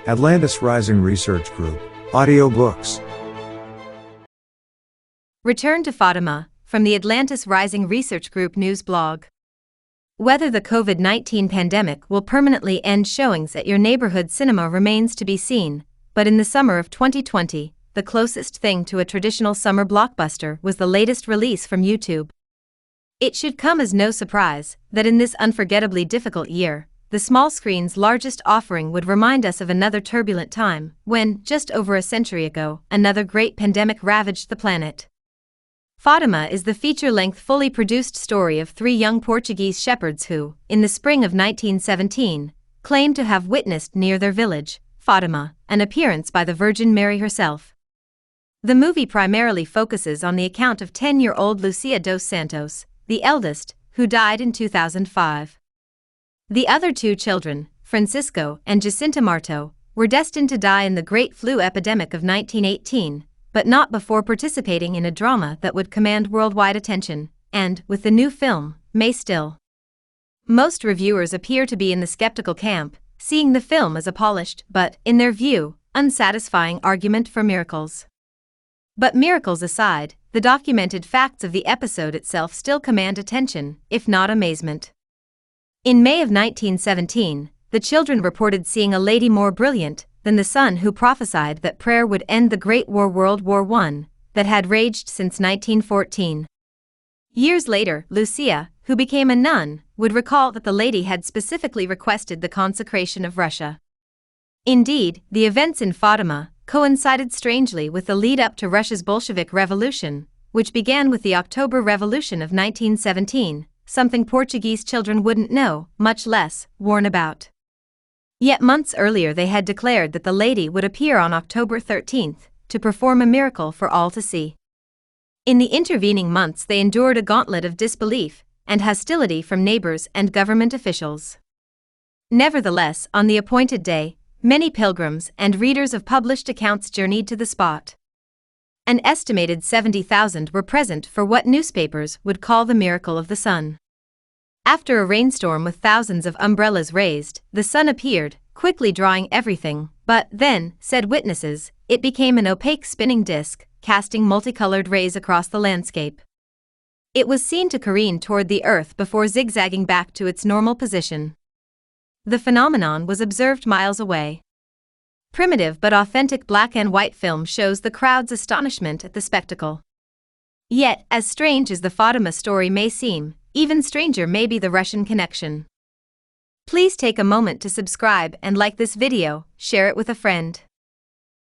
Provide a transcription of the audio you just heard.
Atlantis Rising Research Group, audiobooks. Return to Fatima, from the Atlantis Rising Research Group news blog. Whether the COVID-19 pandemic will permanently end showings at your neighborhood cinema remains to be seen, but in the summer of 2020, the closest thing to a traditional summer blockbuster was the latest release from YouTube. It should come as no surprise that in this unforgettably difficult year, the small screen's largest offering would remind us of another turbulent time, when, just over a century ago, another great pandemic ravaged the planet. Fatima is the feature-length fully produced story of three young Portuguese shepherds who, in the spring of 1917, claimed to have witnessed near their village, Fatima, an appearance by the Virgin Mary herself. The movie primarily focuses on the account of 10-year-old Lucia dos Santos, the eldest, who died in 2005. The other two children, Francisco and Jacinta Marto, were destined to die in the Great Flu epidemic of 1918, but not before participating in a drama that would command worldwide attention, and, with the new film, may still. Most reviewers appear to be in the skeptical camp, seeing the film as a polished but, in their view, unsatisfying argument for miracles. But miracles aside, the documented facts of the episode itself still command attention, if not amazement. In May of 1917, the children reported seeing a lady more brilliant than the sun who prophesied that prayer would end the Great War World War I, that had raged since 1914. Years later, Lucia, who became a nun, would recall that the lady had specifically requested the consecration of Russia. Indeed, the events in Fatima coincided strangely with the lead-up to Russia's Bolshevik Revolution, which began with the October Revolution of 1917, something Portuguese children wouldn't know, much less warn about. Yet months earlier they had declared that the lady would appear on October 13th, to perform a miracle for all to see. In the intervening months they endured a gauntlet of disbelief and hostility from neighbors and government officials. Nevertheless, on the appointed day, many pilgrims and readers of published accounts journeyed to the spot. An estimated 70,000 were present for what newspapers would call the miracle of the sun. After a rainstorm with thousands of umbrellas raised, the sun appeared, quickly drying everything, but then, said witnesses, it became an opaque spinning disk, casting multicolored rays across the landscape. It was seen to careen toward the earth before zigzagging back to its normal position. The phenomenon was observed miles away. Primitive but authentic black and white film shows the crowd's astonishment at the spectacle. Yet, as strange as the Fatima story may seem, even stranger may be the Russian connection. Please take a moment to subscribe and like this video, share it with a friend.